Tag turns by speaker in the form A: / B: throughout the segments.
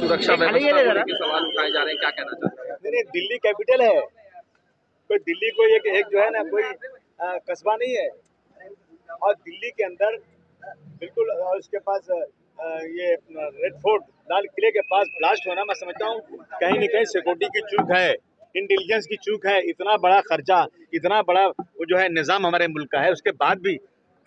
A: सुरक्षा व्यवस्था को लेकर सवाल उठाए जा रहे हैं, क्या कहना चाहते हैं?
B: नहीं, दिल्ली कैपिटल है, कोई दिल्ली को एक जो है ना कोई कस्बा नहीं है। और दिल्ली के अंदर बिल्कुल, और उसके पास ये रेड फोर्ट लाल किले के पास ब्लास्ट होना, मैं समझता हूँ कहीं न कहीं सिक्योरिटी की चूक है, इंटेलिजेंस की चूक है। इतना बड़ा खर्चा, इतना बड़ा वो जो है निज़ाम हमारे मुल्क का है, उसके बाद भी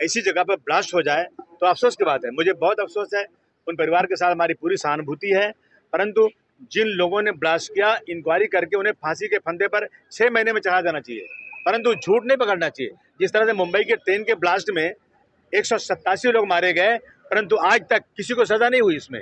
B: ऐसी जगह पर ब्लास्ट हो जाए तो अफसोस की बात है। मुझे बहुत अफसोस है, उन परिवार के साथ हमारी पूरी सहानुभूति है। परंतु जिन लोगों ने ब्लास्ट किया, इंक्वायरी करके उन्हें फांसी के फंदे पर 6 महीने में चढ़ा देना चाहिए, परंतु झूठ नहीं पकड़ना चाहिए। जिस तरह से मुंबई के ट्रेन के ब्लास्ट में 187 लोग मारे गए, परंतु आज तक किसी को सजा नहीं हुई। इसमें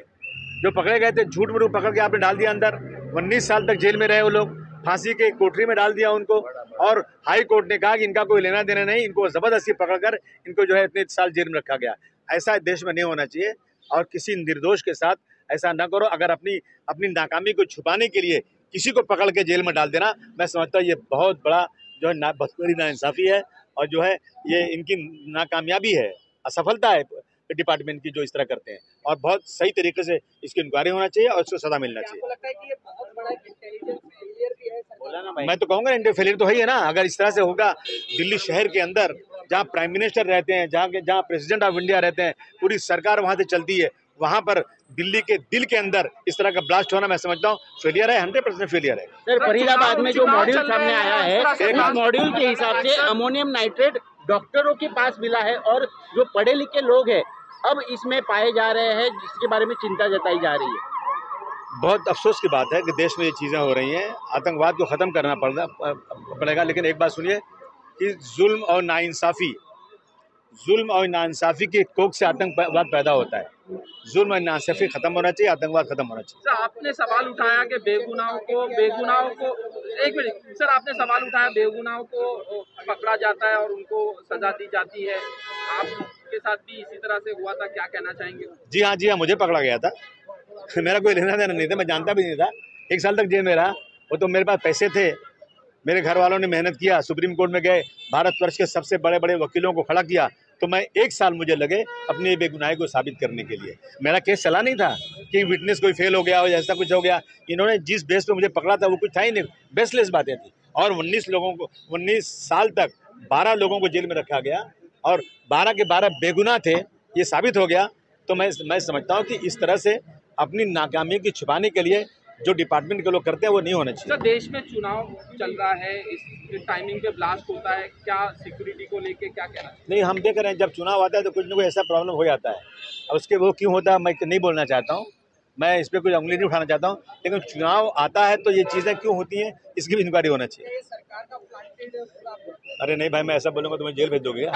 B: जो पकड़े गए थे, झूठ मूठ पकड़ के आपने डाल दिया अंदर। 19 साल तक जेल में रहे वो लोग, फांसी के कोठरी में डाल दिया उनको। और हाई कोर्ट ने कहा कि इनका कोई लेना देना नहीं, इनको जबरदस्ती पकड़कर इनको जो है इतने साल जेल में रखा गया। ऐसा देश में नहीं होना चाहिए और किसी निर्दोष के साथ ऐसा न करो। अगर अपनी नाकामी को छुपाने के लिए किसी को पकड़ के जेल में डाल देना, मैं समझता हूँ ये बहुत बड़ा जो है बहुत बड़ी नाइंसाफी है, और जो है ये इनकी नाकामयाबी है, असफलता है डिपार्टमेंट की जो इस तरह करते हैं। और बहुत सही तरीके से इसकी इंक्वायरी होना चाहिए और उसको सजा मिलना चाहिए।
C: लगता है कि ये बहुत बड़ा इंटेलिजेंस फेलियर भी है, बोला ना भाई।
B: मैं तो कहूँगा फेलियर तो है ही है ना। अगर इस तरह से होगा, दिल्ली शहर के अंदर जहाँ प्राइम मिनिस्टर रहते हैं, जहाँ प्रेसिडेंट ऑफ इंडिया रहते हैं, पूरी सरकार वहाँ से चलती है, वहाँ पर दिल्ली के दिल के अंदर इस तरह का ब्लास्ट होना, मैं समझता हूँ फेलियर है, 100% फेलियर है।
C: सर, फरीदाबाद में जो मॉड्यूल सामने आया है, उस मॉड्यूल के हिसाब से अमोनियम नाइट्रेट डॉक्टरों के पास मिला है और जो पढ़े लिखे लोग हैं अब इसमें पाए जा रहे हैं, जिसके बारे में चिंता जताई जा रही है।
B: बहुत अफसोस की बात है कि देश में ये चीज़ें हो रही हैं। आतंकवाद को ख़त्म करना पड़ेगा, लेकिन एक बात सुनिए कि जुल्म और नाइंसाफ़ी की कोख से आतंकवाद पैदा होता है। जुल्म और नाइंसाफ़ी खत्म होना चाहिए, आतंकवाद खत्म होना चाहिए।
A: सर, आपने सवाल उठाया कि बेगुनाहों को एक मिनट सर, आपने सवाल उठाया बेगुनाहों को पकड़ा जाता है और उनको सजा दी जाती है। आपके साथ भी इसी तरह से हुआ था, क्या कहना चाहेंगे?
B: जी हाँ, मुझे पकड़ा गया था। मेरा कोई लेना देना नहीं था, मैं जानता भी नहीं था। 1 साल तक जेल में रहा। वो तो मेरे पास पैसे थे, मेरे घर वालों ने मेहनत किया, सुप्रीम कोर्ट में गए, भारतवर्ष के सबसे बड़े बड़े वकीलों को खड़ा किया, तो मैं 1 साल मुझे लगे अपनी बेगुनाही को साबित करने के लिए। मेरा केस चला नहीं था कि विटनेस कोई फेल हो गया हो, ऐसा कुछ हो गया। इन्होंने जिस बेस पे मुझे पकड़ा था वो कुछ था ही नहीं, बेसलेस बातें थी। और 19 साल तक 12 लोगों को जेल में रखा गया और 12 के 12 बेगुनाह थे, ये साबित हो गया। तो मैं समझता हूँ कि इस तरह से अपनी नाकामी की छुपाने के लिए जो डिपार्टमेंट के लोग करते हैं वो नहीं होना चाहिए।
A: सर, देश में चुनाव चल रहा है, इस टाइमिंग पे ब्लास्ट होता है, क्या सिक्योरिटी को लेके क्या कहना?
B: नहीं, हम देख रहे हैं जब चुनाव आता है तो कुछ न कुछ ऐसा प्रॉब्लम हो जाता है। अब उसके वो क्यों होता है मैं नहीं बोलना चाहता हूँ, मैं इस पर कुछ उंगली नहीं उठाना चाहता हूँ, लेकिन चुनाव आता है तो ये चीज़ें क्यों होती हैं इसकी भी इंक्वायरी होना चाहिए।
C: सरकार का प्लांटेड।
B: अरे नहीं भाई, मैं ऐसा बोलूँगा तो मैं जेल भेज दोगे।